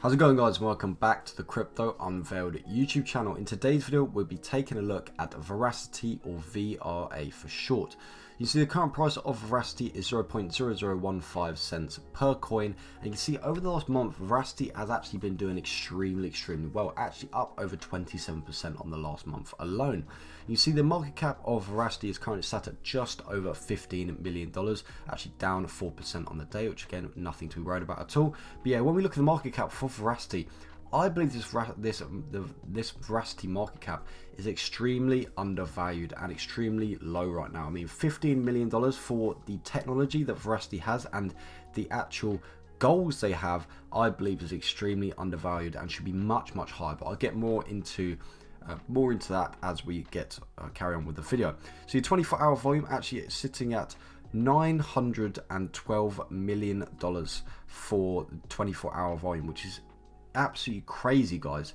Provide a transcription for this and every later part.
How's it going, guys? Welcome back to the Crypto Unveiled YouTube channel. In today's video, we'll be taking a look at Verasity, or VRA for short. You see the current price of Verasity is 0.0015 cents per coin, and you can see over the last month Verasity has actually been doing extremely well, actually up over 27% on the last month alone. You see the market cap of Verasity is currently sat at just over $15 million, actually down 4% on the day, which again, nothing to be worried about at all. But yeah, when we look at the market cap for Verasity, I believe this Verasity market cap is extremely undervalued and extremely low right now. I mean, $15 million for the technology that Verasity has and the actual goals they have, I believe is extremely undervalued and should be much higher. But I'll get more into that as we get carry on with the video. So your 24-hour volume actually is sitting at $912 million for 24-hour volume, which is absolutely crazy, guys.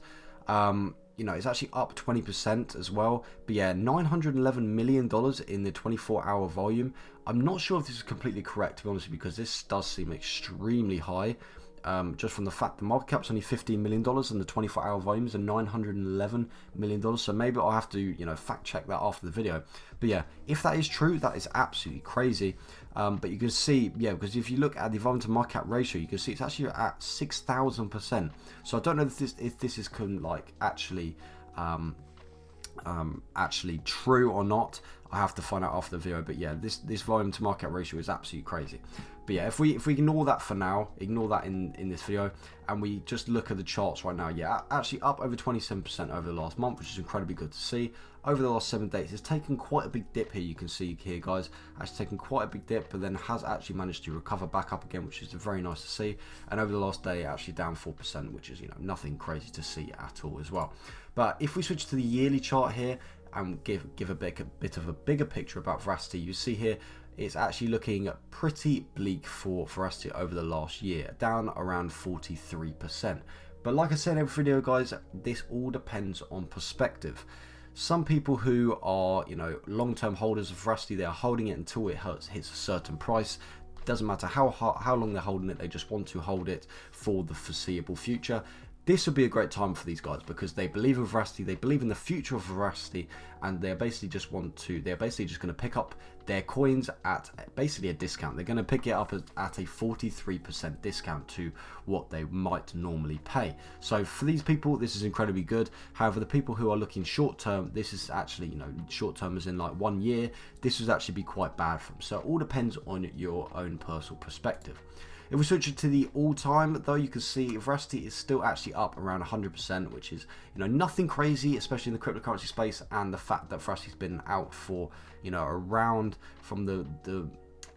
You know, it's actually up 20% as well. But yeah, $911 million in the 24-hour volume. I'm not sure if this is completely correct, to be honest, because this does seem extremely high. Just from the fact the market cap's only $15 million and the 24-hour volumes are $911 million. So maybe I'll have to, you know, fact check that after the video. But yeah, if that is true, that is absolutely crazy. But you can see, yeah, because if you look at the volume to market cap ratio, you can see it's actually at 6,000%. So I don't know if this is like actually true or not. I have to find out after the video. But yeah, this volume to market ratio is absolutely crazy. But yeah, if we ignore that for now, ignore that in this video, and we just look at the charts right now, yeah, actually up over 27% over the last month, which is incredibly good to see. Over the last 7 days, it's taken quite a big dip here. You can see here, guys, actually taken quite a big dip, but then has actually managed to recover back up again, which is very nice to see. And over the last day, actually down 4%, which is, you know, nothing crazy to see at all as well. But if we switch to the yearly chart here and give a bit of a bigger picture about Verasity, you see here it's actually looking pretty bleak for Verasity over the last year, down around 43%. But like I said in every video, guys, this all depends on perspective. Some people who are, you know, long-term holders of Verasity, they are holding it until it hits a certain price. Doesn't matter how long they're holding it, they just want to hold it for the foreseeable future. This would be a great time for these guys because they believe in Verasity, they believe in the future of Verasity, and they're basically just going to pick up their coins at basically a discount. They're going to pick it up at a 43% discount to what they might normally pay. So for these people, this is incredibly good. However, the people who are looking short term, this is actually, you know, short term as in like 1 year, this would actually be quite bad for them. So it all depends on your own personal perspective. If we switch it to the all-time, though, you can see Verasity is still actually up around 100%, which is, you know, nothing crazy, especially in the cryptocurrency space, and the fact that Veracity's been out for, you know, around from the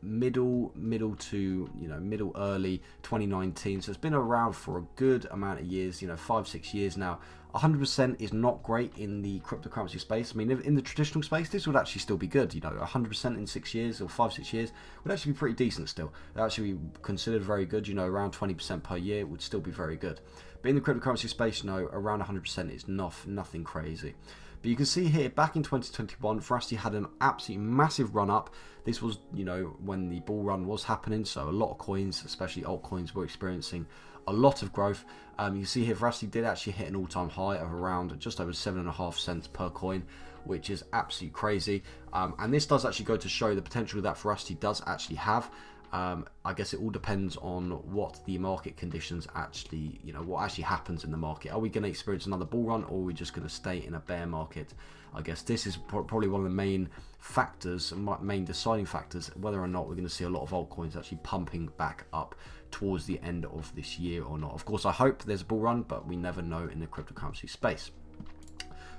middle to, you know, middle early 2019. So it's been around for a good amount of years, you know, 5-6 years now. 100% is not great in the cryptocurrency space. I mean, in the traditional space, this would actually still be good. You know, 100% in 6 years or 5-6 years would actually be pretty decent still. It actually be considered very good. You know, around 20% per year would still be very good. But in the cryptocurrency space, you know, around 100% is nothing crazy. But you can see here, back in 2021, Verasity had an absolutely massive run up. This was, you know, when the bull run was happening, so a lot of coins, especially altcoins, were experiencing a lot of growth. You can see here, Verasity did actually hit an all-time high of around just over 7.5 cents per coin, which is absolutely crazy. And this does actually go to show the potential that Verasity does actually have. I guess it all depends on what the market conditions actually, you know, what actually happens in the market. Are we going to experience another bull run, or are we just going to stay in a bear market? I guess this is probably one of the main factors, main deciding factors, whether or not we're going to see a lot of altcoins actually pumping back up towards the end of this year or not. Of course, I hope there's a bull run, but we never know in the cryptocurrency space.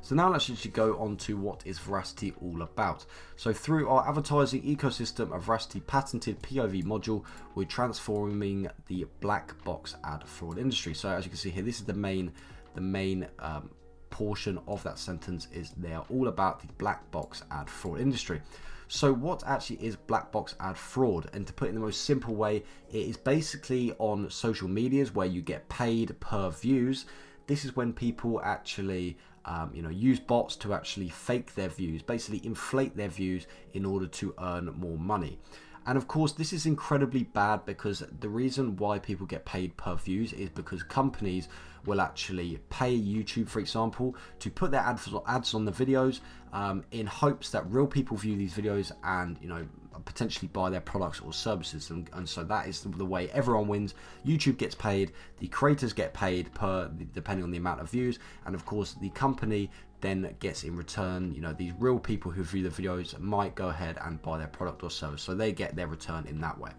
So now let's actually go on to what is Verasity all about. So through our advertising ecosystem of Verasity patented POV module, we're transforming the black box ad fraud industry. So as you can see here, this is the main portion of that sentence, is they are all about the black box ad fraud industry. So what actually is black box ad fraud? And to put it in the most simple way, it is basically on social medias where you get paid per views. This is when people actually you know, use bots to actually fake their views, basically inflate their views in order to earn more money. And of course, this is incredibly bad because the reason why people get paid per views is because companies will actually pay YouTube, for example, to put their ads on the videos in hopes that real people view these videos and, you know, potentially buy their products or services. And so that is the way everyone wins. YouTube gets paid, the creators get paid depending on the amount of views, and of course the company then gets in return, you know, these real people who view the videos might go ahead and buy their product or service, so they get their return in that way.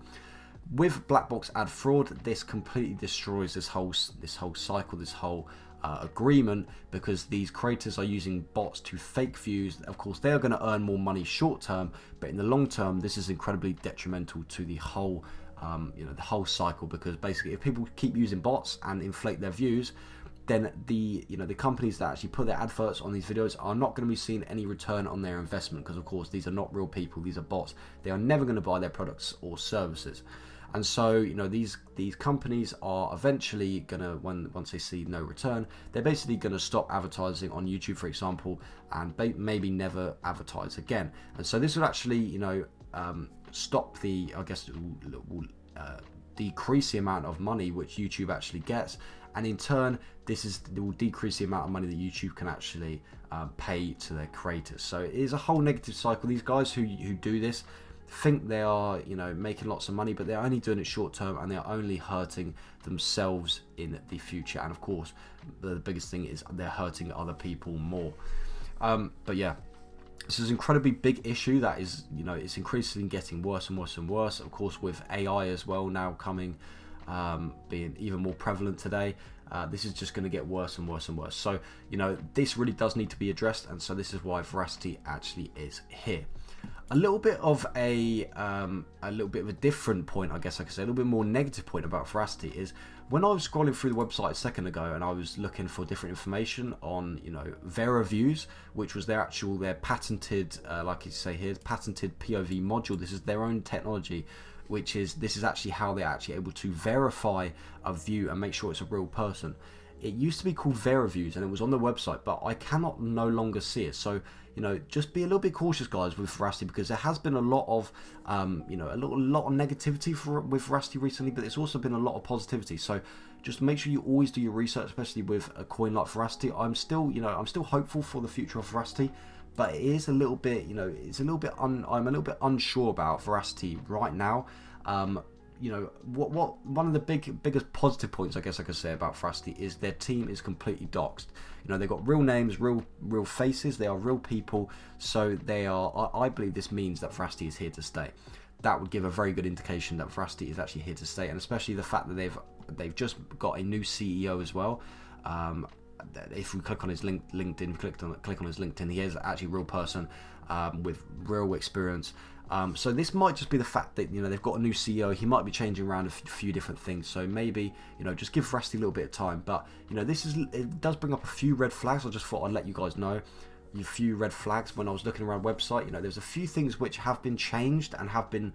With black box ad fraud, this completely destroys this whole cycle, this whole agreement, because these creators are using bots to fake views. Of course, they are going to earn more money short term, but in the long term, this is incredibly detrimental to the whole, the whole cycle. Because basically, if people keep using bots and inflate their views, then the companies that actually put their adverts on these videos are not going to be seeing any return on their investment, because of course these are not real people, these are bots. They are never going to buy their products or services. And so, you know, these companies are eventually gonna, once they see no return, they're basically gonna stop advertising on YouTube, for example, and maybe never advertise again. And so this will actually, you know, stop the, I guess, will decrease the amount of money which YouTube actually gets, and in turn, it will decrease the amount of money that YouTube can actually pay to their creators. So it is a whole negative cycle. These guys who do this think they are, you know, making lots of money, but they're only doing it short term, and they're only hurting themselves in the future. And of course, the biggest thing is they're hurting other people more. But yeah, this is an incredibly big issue that is, you know, it's increasingly getting worse and worse and worse. Of course, with AI as well now coming, being even more prevalent today, this is just going to get worse and worse and worse. So, you know, this really does need to be addressed, and so this is why Verasity actually is here. A little bit of a different point, I guess I could say, a little bit more negative point about Verasity is when I was scrolling through the website a second ago and I was looking for different information on, you know, Verasity, which was their patented, like you say here, patented POV module. This is their own technology, this is actually how they're actually able to verify a view and make sure it's a real person. It used to be called Verasity and it was on the website, but I cannot no longer see it. So, you know, just be a little bit cautious, guys, with Verasity, because there has been a lot of, you know, a lot of negativity with Verasity recently, but there's also been a lot of positivity. So just make sure you always do your research, especially with a coin like Verasity. I'm still hopeful for the future of Verasity, but it is a little bit, you know, I'm a little bit unsure about Verasity right now. You know, one of the biggest positive points I guess I could say about Verasity is their team is completely doxed. You know, they've got real names, real faces, they are real people, so they are, I believe this means that Verasity is here to stay. That would give a very good indication that Verasity is actually here to stay, and especially the fact that they've just got a new CEO as well. If we click on his LinkedIn, click on his LinkedIn, he is actually a real person with real experience. So this might just be the fact that, you know, they've got a new CEO. He might be changing around a few different things. So maybe, you know, just give Verasity a little bit of time. But, you know, it does bring up a few red flags. I just thought I'd let you guys know a few red flags when I was looking around the website. You know, there's a few things which have been changed and have been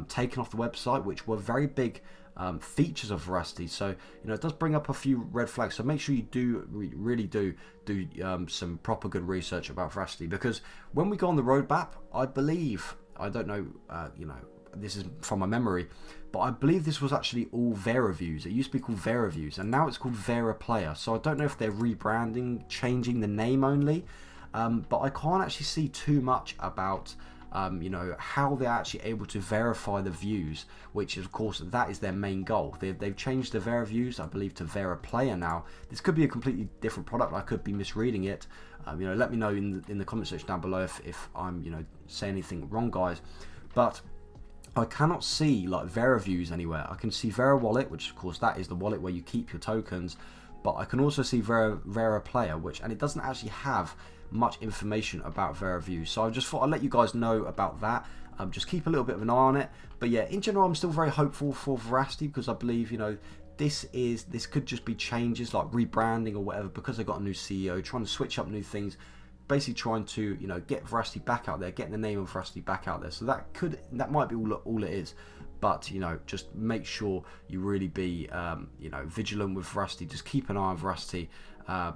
taken off the website, which were very big features of Verasity. So, you know, it does bring up a few red flags. So make sure you really do some proper good research about Verasity, because when we go on the roadmap, I don't know, you know, this is from my memory, but I believe this was actually all Verasity. It used to be called Verasity, and now it's called Veraplayer. So I don't know if they're rebranding, changing the name only, but I can't actually see too much about, you know, how they're actually able to verify the views, which is, of course, that is their main goal. They've changed the Verasity, I believe, to Veraplayer now. This could be a completely different product. I could be misreading it. You know, let me know in the comment section down below if I'm, you know, saying anything wrong, guys. But I cannot see like Verasity anywhere. I can see Vera Wallet, which of course that is the wallet where you keep your tokens, but I can also see Veraplayer, and it doesn't actually have much information about Verasity. So I just thought I'd let you guys know about that. Just keep a little bit of an eye on it. But yeah, in general, I'm still very hopeful for Verasity, because I believe, you know, this could just be changes like rebranding or whatever, because they've got a new CEO trying to switch up new things, basically trying to, you know, get Verasity back out there, getting the name of Verasity back out there. So that might be all it is. but you know, just make sure you really be you know, vigilant with Verasity. Just keep an eye on Verasity,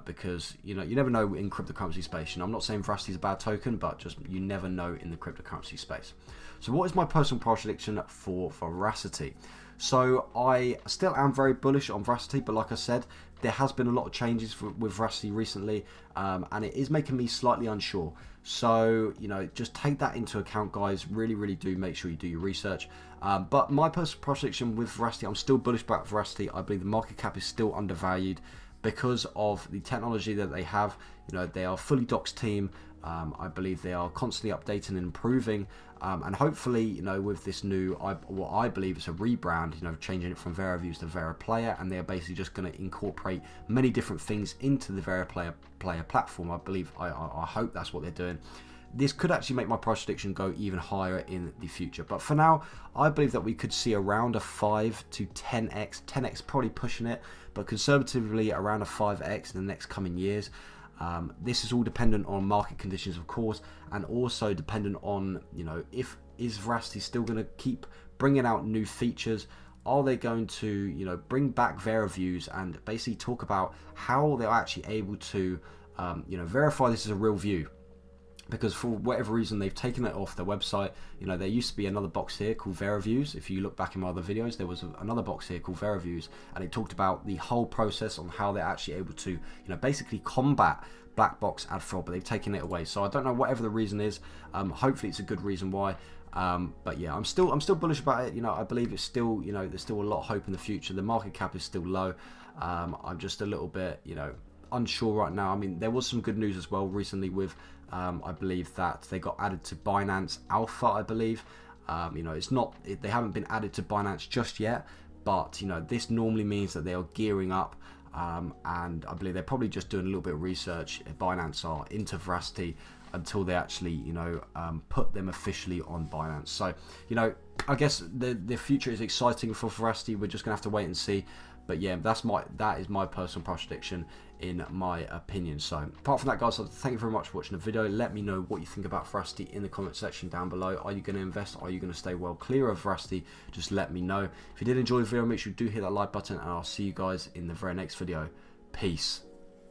because you know, you never know in cryptocurrency space. You know, I'm not saying Verasity is a bad token, but just you never know in the cryptocurrency space. So what is my personal prediction for Verasity? So I still am very bullish on Verasity, but like I said, there has been a lot of changes with Verasity recently, and it is making me slightly unsure. So, you know, just take that into account, guys. Really do make sure you do your research. But my personal prediction with Verasity, I'm still bullish about Verasity. I believe the market cap is still undervalued because of the technology that they have. You know, they are a fully doxed team. I believe they are constantly updating and improving, and hopefully, you know, with this new, what I believe is a rebrand, you know, changing it from Veraviews to Veraplayer, and they're basically just going to incorporate many different things into the Veraplayer platform. I believe, I hope that's what they're doing. This could actually make my price prediction go even higher in the future. But for now, I believe that we could see around a 5 to 10x, 10x probably pushing it, but conservatively around a 5x in the next coming years. This is all dependent on market conditions, of course, and also dependent on, you know, is Verasity still going to keep bringing out new features? Are they going to, you know, bring back Veraviews and basically talk about how they're actually able to, you know, verify this is a real view? Because for whatever reason they've taken it off their website. You know, there used to be another box here called Veraviews. If you look back in my other videos, there was another box here called Veraviews, and it talked about the whole process on how they're actually able to, you know, basically combat black box ad fraud, but they've taken it away. So I don't know, whatever the reason is, hopefully it's a good reason why. But yeah, I'm still bullish about it. You know, I believe it's still, you know, there's still a lot of hope in the future. The market cap is still low. I'm just a little bit, you know, unsure right now. I mean, there was some good news as well recently with, I believe that they got added to Binance Alpha, I believe. You know, they haven't been added to Binance just yet, but you know, this normally means that they are gearing up, and I believe they're probably just doing a little bit of research, Binance are, into Verasity until they actually, you know, put them officially on Binance. So, you know, I guess the future is exciting for Verasity. We're just gonna have to wait and see. But yeah, that is my personal prediction, in my opinion. So apart from that, guys, thank you very much for watching the video. Let me know what you think about Verasity in the comment section down below. Are you going to invest? Are you going to stay well clear of Verasity? Just let me know. If you did enjoy the video, make sure you do hit that like button, and I'll see you guys in the very next video. Peace.